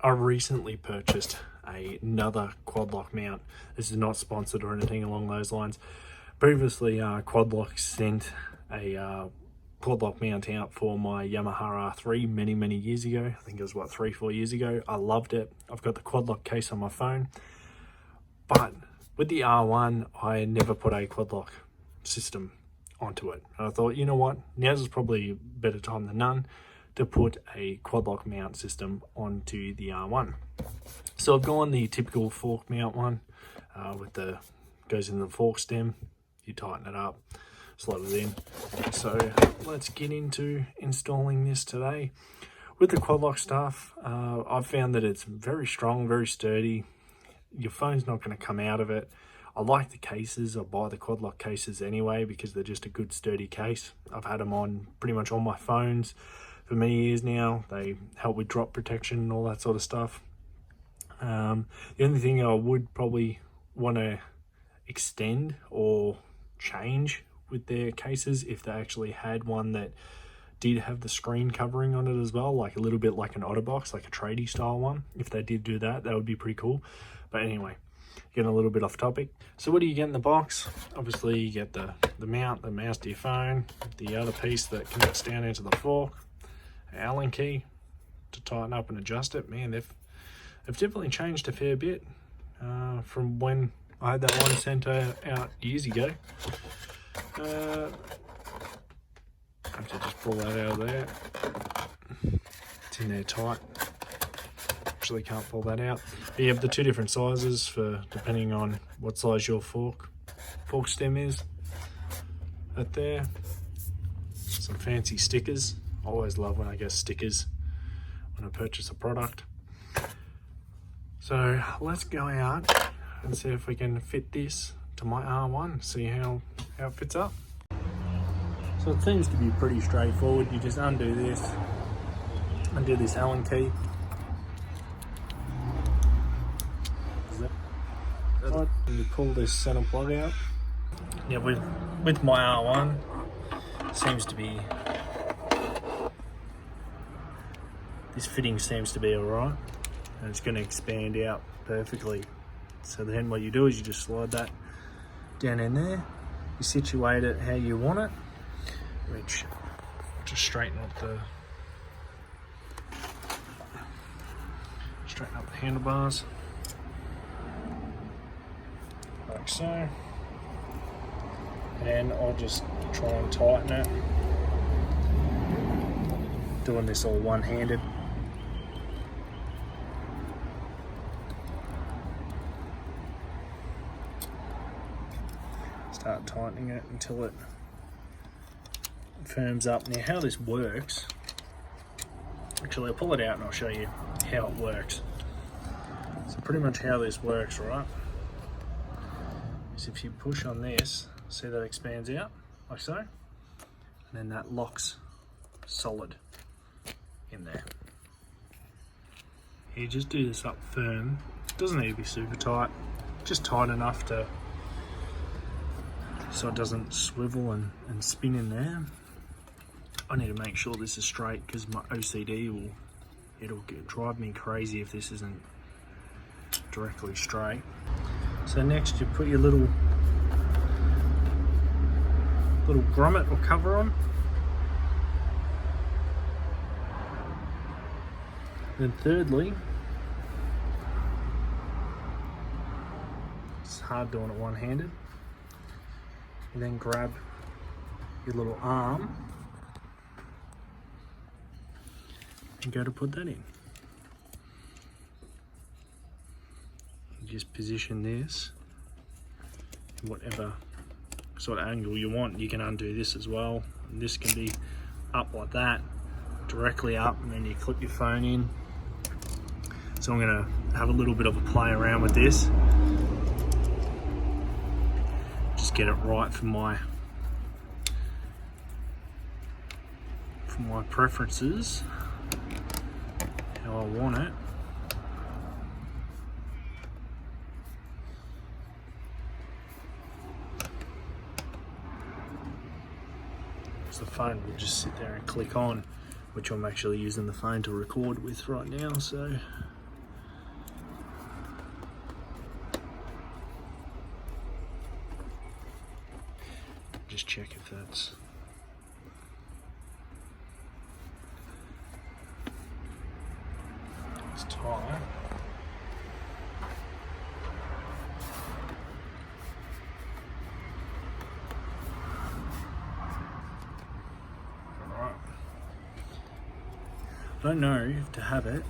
I recently purchased another quad lock mount. This is not sponsored or anything along those lines. Previously, Quad Lock sent a quad lock mount out for my Yamaha R3 many years ago. I think it was what, 3-4 years ago. I loved it. I've got the quad lock case on my phone, but with the R1 I never put a quad lock system onto it, and I thought, you know what, now's is probably a better time than none to put a quad lock mount system onto the R1. So I've gone the typical fork mount one, with the goes in the fork stem. You tighten it up, slot it in. So let's get into installing this today. With the quad lock stuff, I've found that it's very strong, very sturdy. Your phone's not going to come out of it. I like the cases. I buy the quad lock cases anyway because they're just a good sturdy case. I've had them on pretty much all my phones for many years now. They help with drop protection and all that sort of stuff. The only thing I would probably want to extend or change with their cases, if they actually had one that did have the screen covering on it as well, like a little bit like an OtterBox, like a tradie style one. If they did do that, that would be pretty cool. But anyway, getting a little bit off topic. So what do you get in the box? Obviously you get the mount, the mouse to your phone, the other piece that connects down into the fork, an Allen key to tighten up and adjust it. Man, they've definitely changed a fair bit from when I had that one sent out years ago. I have to just pull that out of there. It's in there tight. Actually can't pull that out. But you have the two different sizes for depending on what size your fork stem is. Right there. Some fancy stickers. I always love when I get stickers when I purchase a product. So let's go out and see if we can fit this to my R1, see how it fits up. So it seems to be pretty straightforward. You just undo this Allen key. And you pull this center plug out. Yeah, with my R1, seems to be, this fitting seems to be alright, and it's going to expand out perfectly. So then what you do is you just slide that down in there, you situate it how you want it, which just straighten up the handlebars like so, and I'll just try and tighten it, doing this all one-handed. Start tightening it until it firms up. Now how this works, actually I'll pull it out and I'll show you how it works. So pretty much how this works, right, is if you push on this, see that expands out like so, and then that locks solid in there. You just do this up firm. It doesn't need to be super tight, just tight enough to so it doesn't swivel and spin in there. I need to make sure this is straight because my OCD it'll drive me crazy if this isn't directly straight. So next you put your little grommet or cover on. Then thirdly, it's hard doing it one-handed. You then grab your little arm and go to put that in. You just position this in whatever sort of angle you want. You can undo this as well. And this can be up like that, directly up, and then you clip your phone in. So I'm going to have a little bit of a play around with this. Just get it right for my preferences, how I want it. So the phone will just sit there and click on, which I'm actually using the phone to record with right now. So just check if that's... it's tight. Alright. I don't know if to have it.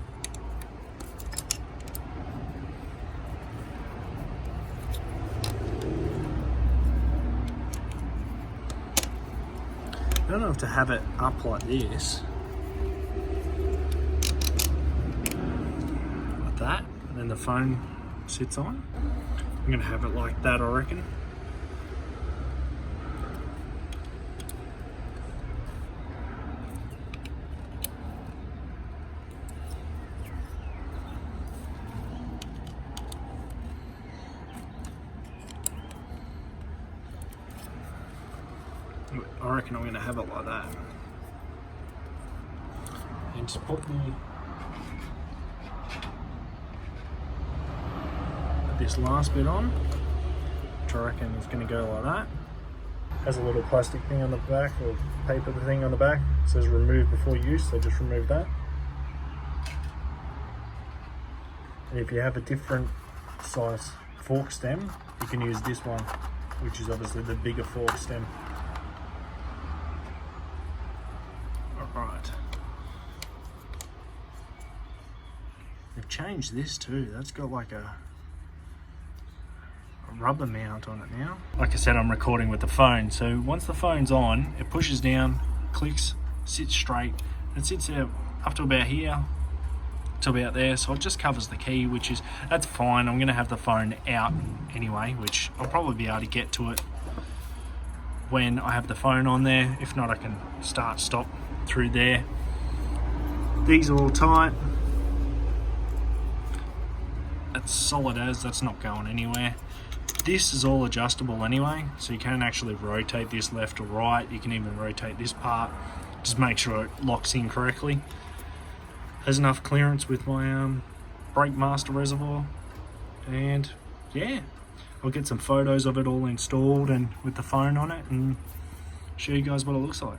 I don't know if to have it up like this, like that, and then the phone sits on. I'm going to have it like that, I reckon. I reckon I'm going to have it like that. And just put this last bit on, which I reckon is going to go like that. Has a little plastic thing on the back, or paper thing on the back. It says remove before use, so just remove that. And if you have a different size fork stem, you can use this one, which is obviously the bigger fork stem. Alright. They've changed this too. That's got like a rubber mount on it now. Like I said, I'm recording with the phone, so once the phone's on, it pushes down, clicks, sits straight, and sits there up to about here, to about there, so it just covers the key, which is, that's fine. I'm going to have the phone out anyway, which I'll probably be able to get to it when I have the phone on there. If not, I can start, stop through there. These are all tight. That's solid as, that's not going anywhere. This is all adjustable anyway, so you can actually rotate this left or right. You can even rotate this part. Just make sure it locks in correctly. Has enough clearance with my brake master reservoir, and yeah, I'll get some photos of it all installed and with the phone on it and show you guys what it looks like.